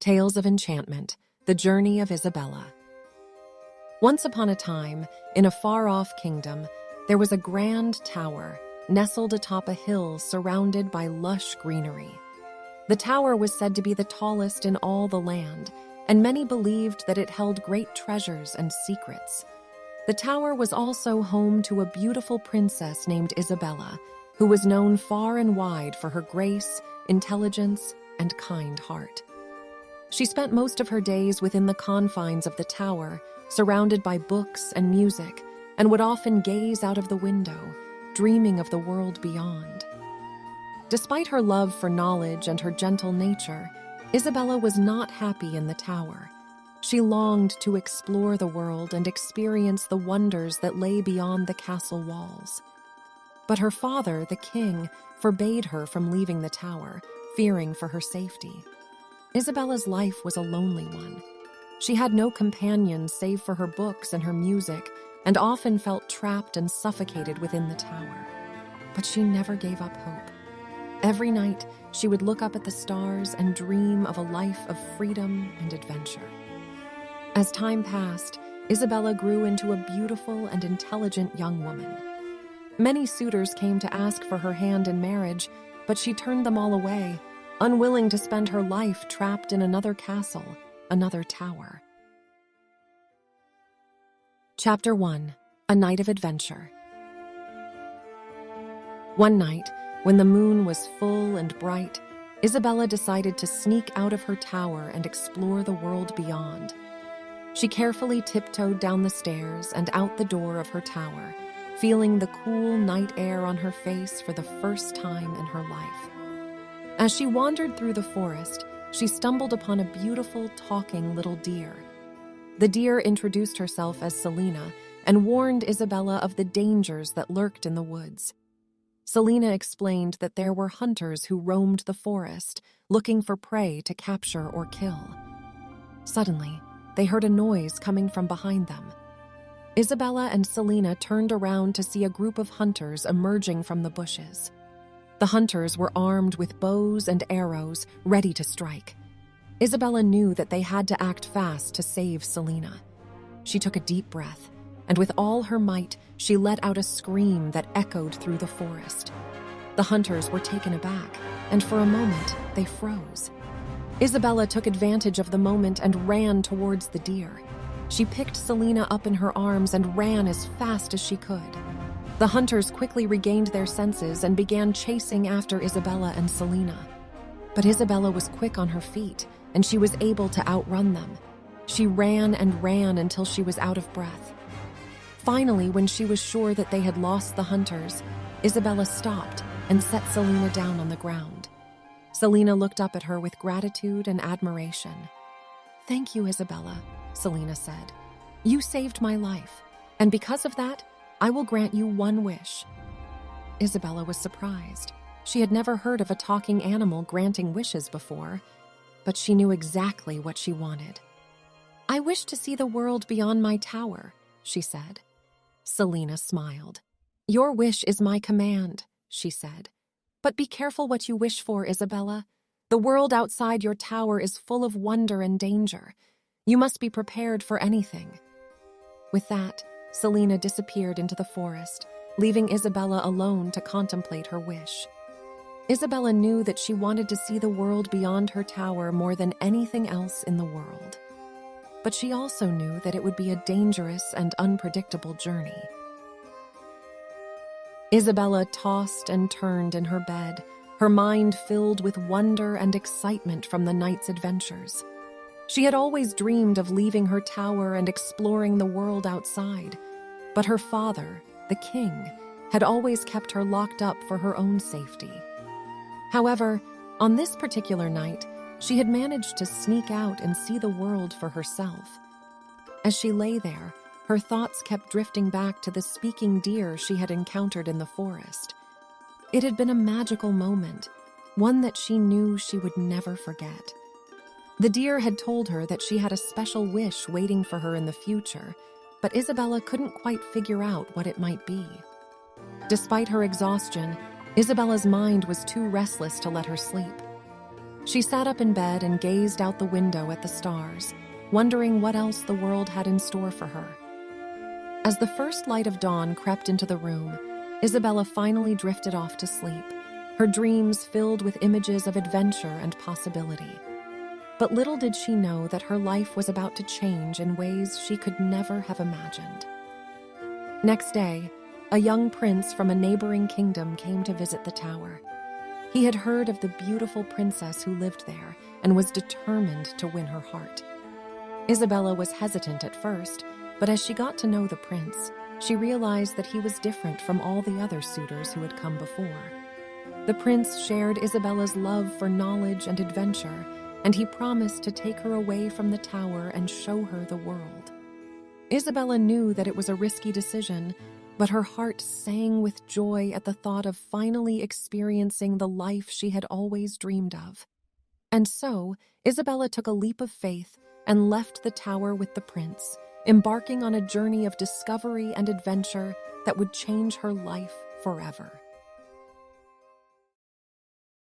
Tales of Enchantment, The Journey of Isabella. Once upon a time, in a far-off kingdom, there was a grand tower, nestled atop a hill surrounded by lush greenery. The tower was said to be the tallest in all the land, and many believed that it held great treasures and secrets. The tower was also home to a beautiful princess named Isabella, who was known far and wide for her grace, intelligence, and kind heart. She spent most of her days within the confines of the tower, surrounded by books and music, and would often gaze out of the window, dreaming of the world beyond. Despite her love for knowledge and her gentle nature, Isabella was not happy in the tower. She longed to explore the world and experience the wonders that lay beyond the castle walls. But her father, the king, forbade her from leaving the tower, fearing for her safety. Isabella's life was a lonely one. She had no companions save for her books and her music, and often felt trapped and suffocated within the tower. But she never gave up hope. Every night, she would look up at the stars and dream of a life of freedom and adventure. As time passed, Isabella grew into a beautiful and intelligent young woman. Many suitors came to ask for her hand in marriage, but she turned them all away, unwilling to spend her life trapped in another castle, another tower. Chapter 1: A Night of Adventure. One night, when the moon was full and bright, Isabella decided to sneak out of her tower and explore the world beyond. She carefully tiptoed down the stairs and out the door of her tower, feeling the cool night air on her face for the first time in her life. As she wandered through the forest, she stumbled upon a beautiful, talking little deer. The deer introduced herself as Selina and warned Isabella of the dangers that lurked in the woods. Selina explained that there were hunters who roamed the forest, looking for prey to capture or kill. Suddenly, they heard a noise coming from behind them. Isabella and Selina turned around to see a group of hunters emerging from the bushes. The hunters were armed with bows and arrows, ready to strike. Isabella knew that they had to act fast to save Selina. She took a deep breath, and with all her might, she let out a scream that echoed through the forest. The hunters were taken aback, and for a moment, they froze. Isabella took advantage of the moment and ran towards the deer. She picked Selina up in her arms and ran as fast as she could. The hunters quickly regained their senses and began chasing after Isabella and Selina. But Isabella was quick on her feet, and she was able to outrun them. She ran and ran until she was out of breath. Finally, when she was sure that they had lost the hunters, Isabella stopped and set Selina down on the ground. Selina looked up at her with gratitude and admiration. "Thank you, Isabella," Selina said. "You saved my life, and because of that, I will grant you one wish." Isabella was surprised. She had never heard of a talking animal granting wishes before, but she knew exactly what she wanted. "I wish to see the world beyond my tower," she said. Selina smiled. "Your wish is my command," she said. "But be careful what you wish for, Isabella. The world outside your tower is full of wonder and danger. You must be prepared for anything." With that, Selina disappeared into the forest, leaving Isabella alone to contemplate her wish. Isabella knew that she wanted to see the world beyond her tower more than anything else in the world. But she also knew that it would be a dangerous and unpredictable journey. Isabella tossed and turned in her bed, her mind filled with wonder and excitement from the night's adventures. She had always dreamed of leaving her tower and exploring the world outside, but her father, the king, had always kept her locked up for her own safety. However, on this particular night, she had managed to sneak out and see the world for herself. As she lay there, her thoughts kept drifting back to the speaking deer she had encountered in the forest. It had been a magical moment, one that she knew she would never forget. The deer had told her that she had a special wish waiting for her in the future, but Isabella couldn't quite figure out what it might be. Despite her exhaustion, Isabella's mind was too restless to let her sleep. She sat up in bed and gazed out the window at the stars, wondering what else the world had in store for her. As the first light of dawn crept into the room, Isabella finally drifted off to sleep, her dreams filled with images of adventure and possibility. But little did she know that her life was about to change in ways she could never have imagined. Next day, a young prince from a neighboring kingdom came to visit the tower. He had heard of the beautiful princess who lived there and was determined to win her heart. Isabella was hesitant at first, but as she got to know the prince, she realized that he was different from all the other suitors who had come before. The prince shared Isabella's love for knowledge and adventure, and he promised to take her away from the tower and show her the world. Isabella knew that it was a risky decision, but her heart sang with joy at the thought of finally experiencing the life she had always dreamed of. And so, Isabella took a leap of faith and left the tower with the prince, embarking on a journey of discovery and adventure that would change her life forever.